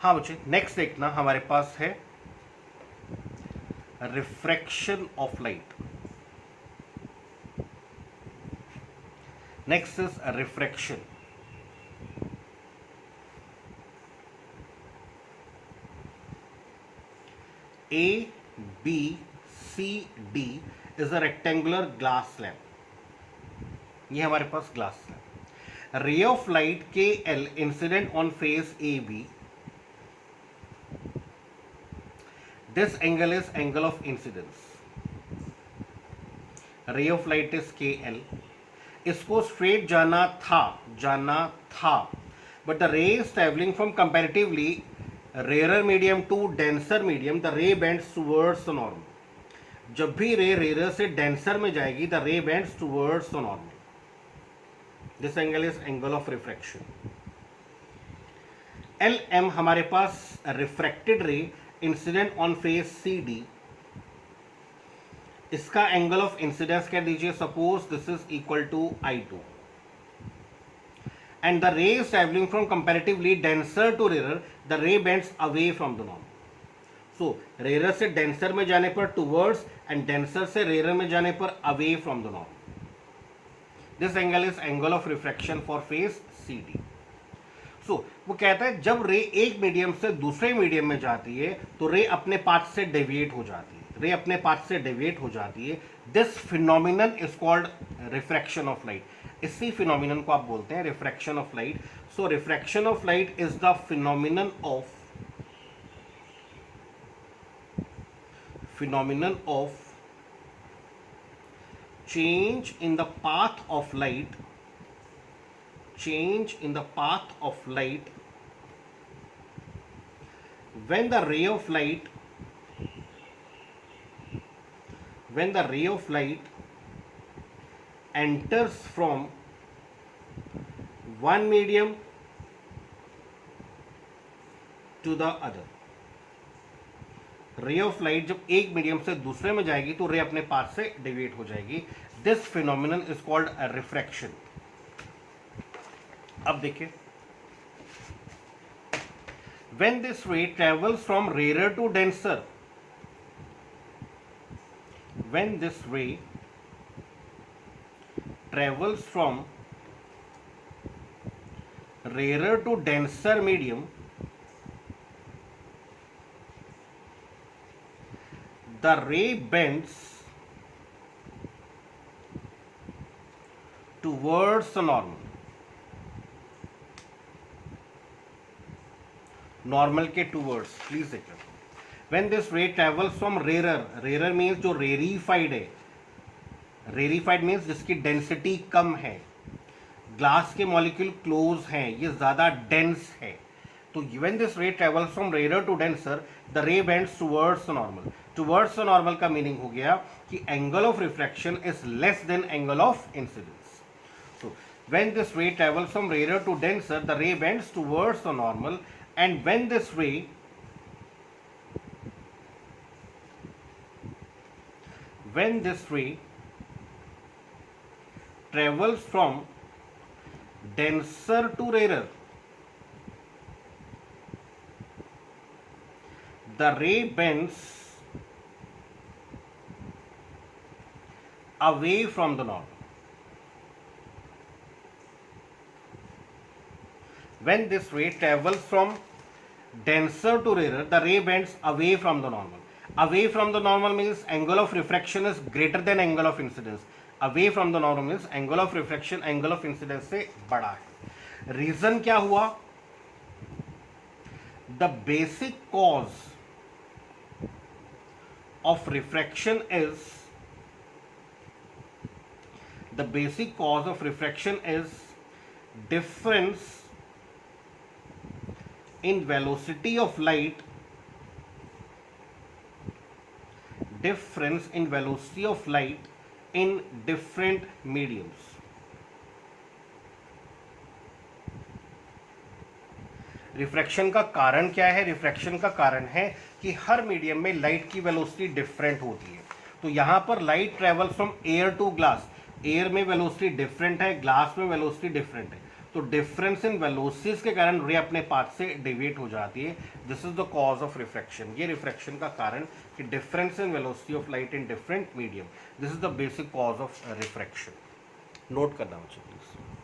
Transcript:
हाँ बच्चे, नेक्स्ट देखना हमारे पास है refraction of light. Next is refraction. A, B, C, D is a rectangular glass slab. ये हमारे पास glass slab. Ray of light KL incident on face AB. This angle is angle of incidence. Ray of light is KL. इसको straight जाना था, but the ray is travelling from comparatively rare medium to denser medium. The ray bends towards the normal. जब भी रे rare से denser में जाएगी, the ray bends towards the normal. This angle is angle of refraction. LM हमारे पास refracted ray incident on face CD. इसका angle of incidence कह दीजिए, suppose this is equal to I2. And the ray is traveling from comparatively denser to rarer, the ray bends away from the norm. So rarer से denser में जाने पर towards and denser से rarer में जाने पर away from the norm. This angle is angle of refraction for phase CD. So वो कहता है जब रे एक मीडियम से दूसरे मीडियम में जाती है तो रे अपने पाथ से डेविएट हो जाती है. रे अपने पाथ से डेविएट हो जाती है. This phenomenon is called refraction of light. इसी फिनोमिनन को आप बोलते हैं refraction of light. So refraction of light is the phenomenon of change in the path of light when the ray of light enters from one medium to the other. रे of light जब एक medium से दूसरे में जाएगी तो रे अपने पाथ से डेविएट हो जाएगी. This phenomenon is called refraction. अब देखिए, when this ray travels from rare to denser, when this ray travels from rare to denser medium, the ray bends towards the normal. Normal के towards. Please देखिए, when this ray travels from rare means जो rarefied है. रेरीफाइड means जिसकी density कम है. Glass के molecule close हैं, ये ज्यादा डेंस है. तो when this ray travels from rare to denser, the ray bends towards the normal. Towards the normal का मीनिंग हो गया कि angle of refraction is less than angle of incidence. So when this ray travels from rare to denser, the ray bends towards the normal. And when this ray travels from denser to rarer, the ray bends away from the normal. When this ray travels from denser to rarer, the ray bends away from the normal. Away from the normal means angle of refraction is greater than angle of incidence. Away from the normal means angle of refraction angle of incidence से बड़ा है. Reason क्या हुआ? The basic cause of refraction is difference in velocity of light in different mediums. Refraction का कारण क्या है? Refraction का कारण है कि हर मीडियम में लाइट की वेलोसिटी डिफरेंट होती है. तो यहां पर light travel from air to glass. Air में वेलोसिटी डिफरेंट है, ग्लास में वेलोसिटी डिफरेंट है. तो डिफरेंस इन वेलोसिटीज के कारण रे अपने पाथ से डिविएट हो जाती है. This is the cause of refraction. ये रिफ्रैक्शन का कारण कि difference in velocity of light in different medium. This is the basic cause of refraction. Note करना मुझे प्लीज.